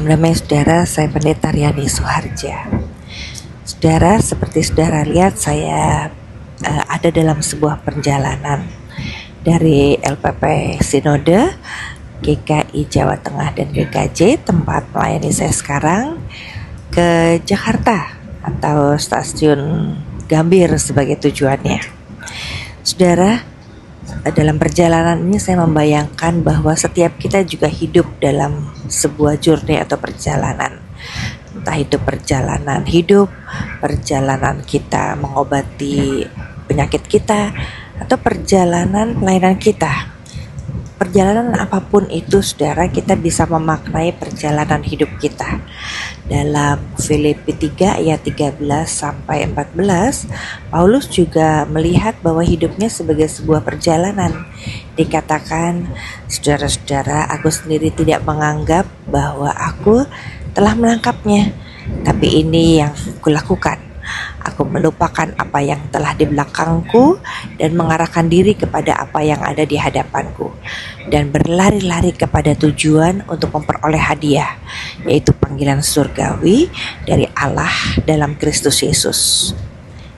Salam damai saudara, saya Pendeta Riani Suharja. Saudara, seperti saudara lihat saya ada dalam sebuah perjalanan dari LPP Sinode, GKI Jawa Tengah dan GKJ, tempat melayani saya sekarang, ke Jakarta atau stasiun Gambir sebagai tujuannya. Saudara, dalam perjalanan ini saya membayangkan bahwa setiap kita juga hidup dalam sebuah journey atau perjalanan. Entah itu perjalanan hidup, perjalanan kita mengobati penyakit kita, atau perjalanan pelayanan kita. Perjalanan apapun itu, saudara, kita bisa memaknai perjalanan hidup kita. Dalam Filipi 3 ayat 13 sampai 14, Paulus juga melihat bahwa hidupnya sebagai sebuah perjalanan. Dikatakan, saudara-saudara, aku sendiri tidak menganggap bahwa aku telah melangkapnya, tapi ini yang kulakukan. Aku melupakan apa yang telah di belakangku dan mengarahkan diri kepada apa yang ada di hadapanku, dan berlari-lari kepada tujuan untuk memperoleh hadiah, yaitu panggilan surgawi dari Allah dalam Kristus Yesus.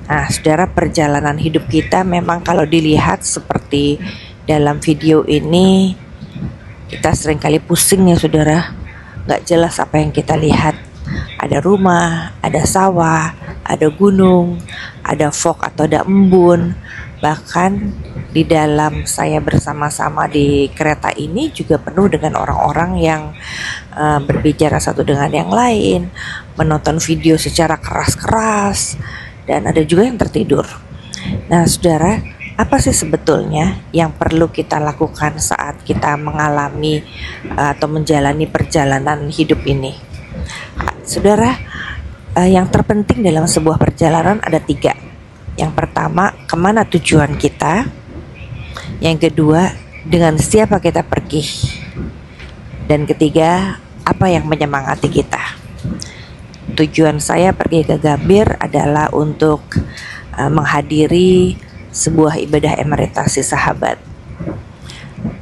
Nah, saudara, perjalanan hidup kita memang kalau dilihat seperti dalam video ini, kita seringkali pusing ya saudara, gak jelas apa yang kita lihat. Ada rumah, ada sawah, ada gunung, ada fog atau ada embun. Bahkan di dalam saya bersama-sama di kereta ini juga penuh dengan orang-orang yang berbicara satu dengan yang lain, menonton video secara keras-keras, dan ada juga yang tertidur. Nah saudara, apa sih sebetulnya yang perlu kita lakukan saat kita mengalami atau menjalani perjalanan hidup ini? Saudara, yang terpenting dalam sebuah perjalanan ada 3. Yang pertama, kemana tujuan kita? Yang kedua, dengan siapa kita pergi? Dan ketiga, apa yang menyemangati kita? Tujuan saya pergi ke Gambir adalah untuk menghadiri sebuah ibadah emeritasi sahabat.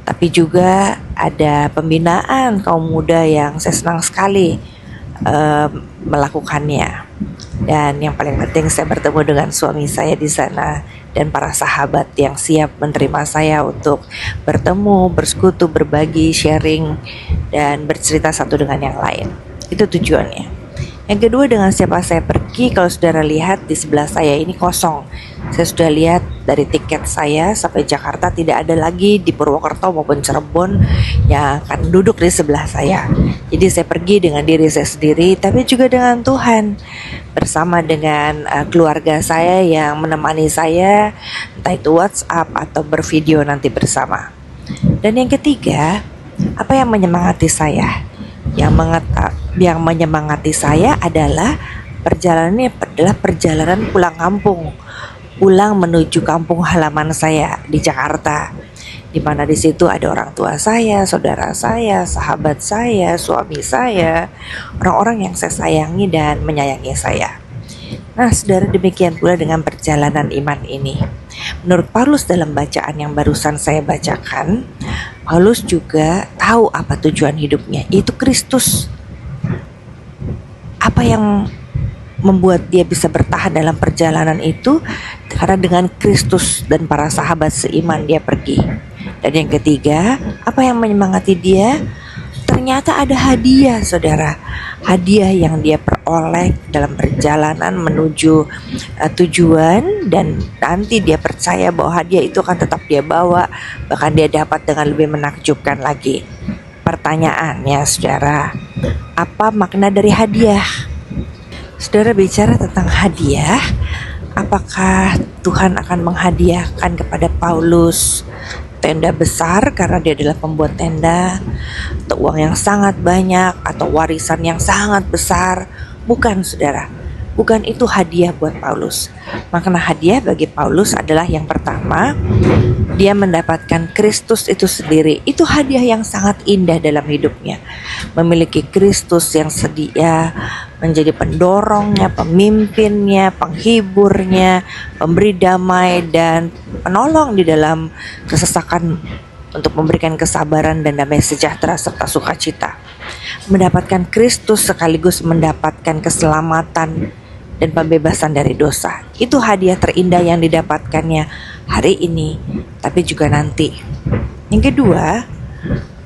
Tapi juga ada pembinaan kaum muda yang saya senang sekali melakukannya. Dan yang paling penting, saya bertemu dengan suami saya di sana dan para sahabat yang siap menerima saya untuk bertemu, bersekutu, berbagi, sharing, dan bercerita satu dengan yang lain. Itu tujuannya. Yang kedua, dengan siapa saya pergi. Kalau saudara lihat di sebelah saya ini kosong. Saya sudah lihat dari tiket saya sampai Jakarta tidak ada lagi di Purwokerto maupun Cirebon yang akan duduk di sebelah saya. Jadi saya pergi dengan diri saya sendiri, tapi juga dengan Tuhan, bersama dengan keluarga saya yang menemani saya, entah itu WhatsApp atau bervideo nanti bersama. Dan yang ketiga, apa yang menyemangati saya? Yang menyemangati saya adalah perjalanannya adalah perjalanan pulang kampung, pulang menuju kampung halaman saya di Jakarta, di mana di situ ada orang tua saya, saudara saya, sahabat saya, suami saya, orang-orang yang saya sayangi dan menyayangi saya. Nah, saudara, demikian pula dengan perjalanan iman ini. Menurut Paulus dalam bacaan yang barusan saya bacakan, Paulus juga tahu apa tujuan hidupnya, yaitu Kristus. Apa yang membuat dia bisa bertahan dalam perjalanan itu? Karena dengan Kristus dan para sahabat seiman dia pergi. Dan yang ketiga, apa yang menyemangati dia? Ternyata ada hadiah, saudara. Hadiah yang dia peroleh dalam perjalanan menuju tujuan, dan nanti dia percaya bahwa hadiah itu akan tetap dia bawa, bahkan dia dapat dengan lebih menakjubkan lagi. Pertanyaannya, saudara, apa makna dari hadiah? Saudara, bicara tentang hadiah, apakah Tuhan akan menghadiahkan kepada Paulus tenda besar karena dia adalah pembuat tenda, atau uang yang sangat banyak, atau warisan yang sangat besar? Bukan, saudara. Bukan itu hadiah buat Paulus. Makna hadiah bagi Paulus adalah yang pertama, dia mendapatkan Kristus itu sendiri. Itu hadiah yang sangat indah dalam hidupnya. Memiliki Kristus yang sedia menjadi pendorongnya, pemimpinnya, penghiburnya, pemberi damai, dan penolong di dalam kesesakan untuk memberikan kesabaran dan damai sejahtera serta sukacita. mendapatkan Kristus sekaligus mendapatkan keselamatan dan pembebasan dari dosa. Itu hadiah terindah yang didapatkannya hari ini, tapi juga nanti. Yang kedua,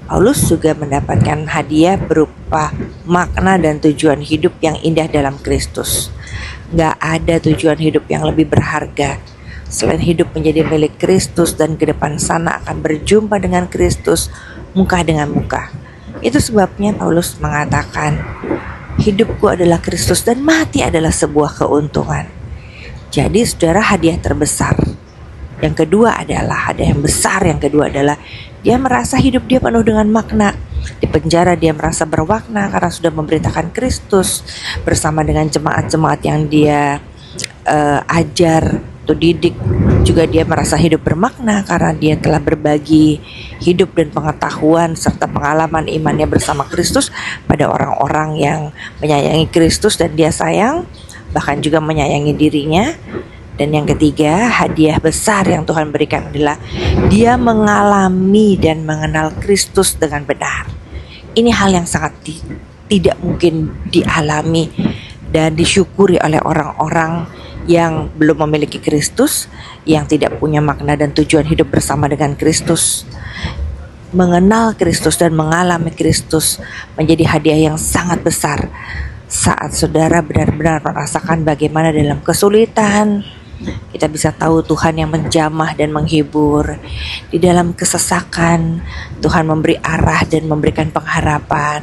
Paulus juga mendapatkan hadiah berupa makna dan tujuan hidup yang indah dalam Kristus. Gak ada tujuan hidup yang lebih berharga selain hidup menjadi milik Kristus dan ke depan sana akan berjumpa dengan Kristus muka dengan muka. Itu sebabnya Paulus mengatakan, hidupku adalah Kristus dan mati adalah sebuah keuntungan. Jadi saudara, hadiah terbesar yang kedua adalah hadiah yang besar. Yang kedua adalah dia merasa hidup dia penuh dengan makna. Di penjara dia merasa bermakna karena sudah memberitakan Kristus. Bersama dengan jemaat-jemaat yang dia ajar atau didik, juga dia merasa hidup bermakna karena dia telah berbagi hidup dan pengetahuan serta pengalaman imannya bersama Kristus pada orang-orang yang menyayangi Kristus dan dia sayang, bahkan juga menyayangi dirinya. Dan yang ketiga, hadiah besar yang Tuhan berikan adalah dia mengalami dan mengenal Kristus dengan benar. Ini hal yang sangat tidak mungkin dialami dan disyukuri oleh orang-orang yang belum memiliki Kristus, yang tidak punya makna dan tujuan hidup bersama dengan Kristus. Mengenal Kristus dan mengalami Kristus menjadi hadiah yang sangat besar saat saudara benar-benar merasakan bagaimana dalam kesulitan kita bisa tahu Tuhan yang menjamah dan menghibur. Di dalam kesesakan Tuhan memberi arah dan memberikan pengharapan.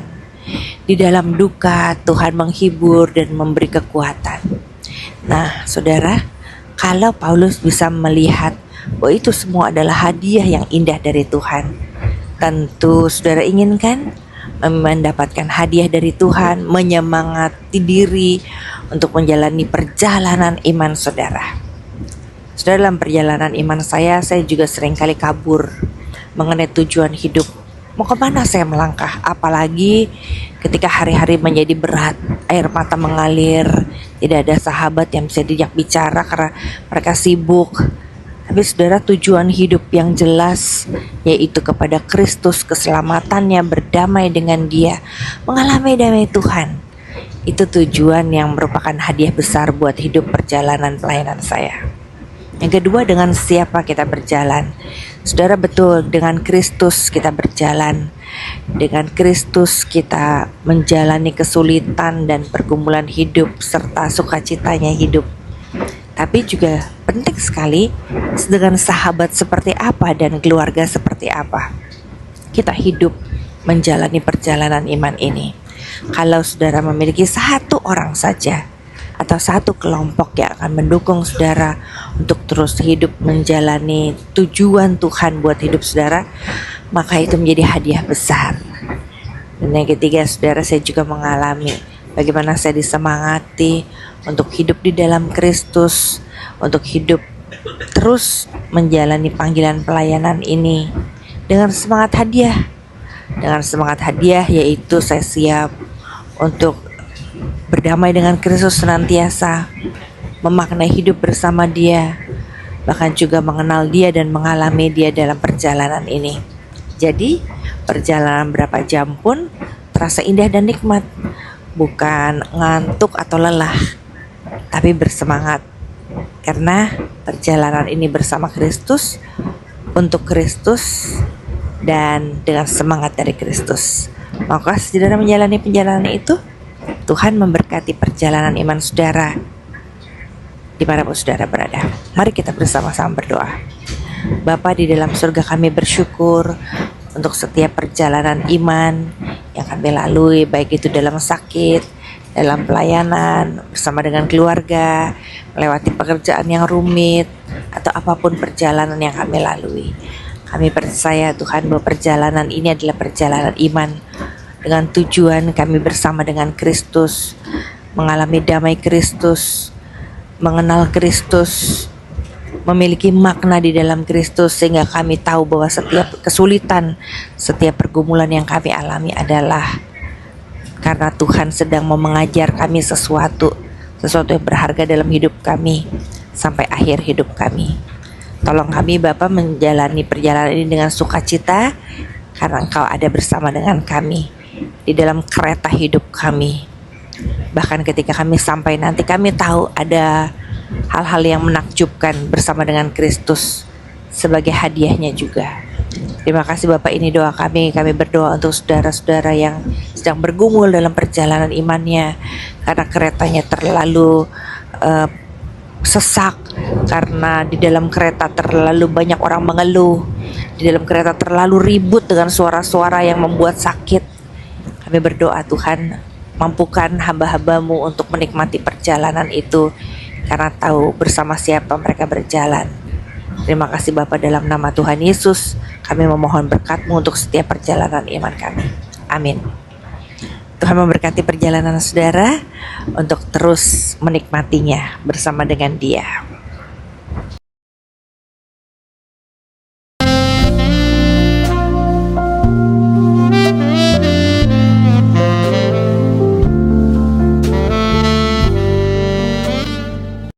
Di dalam duka Tuhan menghibur dan memberi kekuatan. Nah saudara, kalau Paulus bisa melihat bahwa itu semua adalah hadiah yang indah dari Tuhan, tentu saudara inginkan mendapatkan hadiah dari Tuhan, menyemangati diri untuk menjalani perjalanan iman saudara. Saudara, dalam perjalanan iman saya juga seringkali kabur mengenai tujuan hidup. Mau kemana saya melangkah? Apalagi ketika hari-hari menjadi berat, air mata mengalir, tidak ada sahabat yang bisa diajak bicara karena mereka sibuk. Tapi saudara, tujuan hidup yang jelas yaitu kepada Kristus, keselamatannya, berdamai dengan Dia, mengalami damai Tuhan. Itu tujuan yang merupakan hadiah besar buat hidup perjalanan pelayanan saya. Yang kedua, dengan siapa kita berjalan? Saudara, betul, dengan Kristus kita berjalan. Dengan Kristus kita menjalani kesulitan dan pergumulan hidup serta sukacitanya hidup. Tapi juga penting sekali dengan sahabat seperti apa dan keluarga seperti apa kita hidup menjalani perjalanan iman ini. Kalau saudara memiliki satu orang saja atau satu kelompok yang akan mendukung saudara untuk terus hidup menjalani tujuan Tuhan buat hidup saudara, maka itu menjadi hadiah besar. Dan yang ketiga, saudara, saya juga mengalami bagaimana saya disemangati untuk hidup di dalam Kristus, untuk hidup terus menjalani panggilan pelayanan ini dengan semangat hadiah. Dengan semangat hadiah yaitu saya siap untuk berdamai dengan Kristus senantiasa, memaknai hidup bersama Dia, bahkan juga mengenal Dia dan mengalami Dia dalam perjalanan ini. Jadi perjalanan berapa jam pun terasa indah dan nikmat, bukan ngantuk atau lelah, tapi bersemangat. Karena perjalanan ini bersama Kristus, untuk Kristus, dan dengan semangat dari Kristus. Maka saudara menjalani perjalanan itu, Tuhan memberkati perjalanan iman saudara dimanapun saudara berada. Mari kita bersama-sama berdoa. Bapa di dalam surga, kami bersyukur untuk setiap perjalanan iman yang kami lalui, baik itu dalam sakit, dalam pelayanan, bersama dengan keluarga, melewati pekerjaan yang rumit, atau apapun perjalanan yang kami lalui. Kami percaya Tuhan bahwa perjalanan ini adalah perjalanan iman dengan tujuan kami bersama dengan Kristus, mengalami damai Kristus, mengenal Kristus, memiliki makna di dalam Kristus, sehingga kami tahu bahwa setiap kesulitan, setiap pergumulan yang kami alami adalah karena Tuhan sedang mau mengajar kami sesuatu yang berharga dalam hidup kami sampai akhir hidup kami. Tolong kami Bapa menjalani perjalanan ini dengan sukacita karena Engkau ada bersama dengan kami. di dalam kereta hidup kami. Bahkan ketika kami sampai nanti, kami tahu ada hal-hal yang menakjubkan bersama dengan Kristus sebagai hadiahnya juga. Terima kasih Bapak, ini doa kami. Kami berdoa untuk saudara-saudara yang sedang bergumul dalam perjalanan imannya karena keretanya terlalu sesak, karena di dalam kereta terlalu banyak orang mengeluh, di dalam kereta terlalu ribut dengan suara-suara yang membuat sakit. Kami berdoa, Tuhan, mampukan hamba-hambamu untuk menikmati perjalanan itu karena tahu bersama siapa mereka berjalan. Terima kasih Bapa, dalam nama Tuhan Yesus kami memohon berkat-Mu untuk setiap perjalanan iman kami. Amin. Tuhan memberkati perjalanan saudara untuk terus menikmatinya bersama dengan Dia.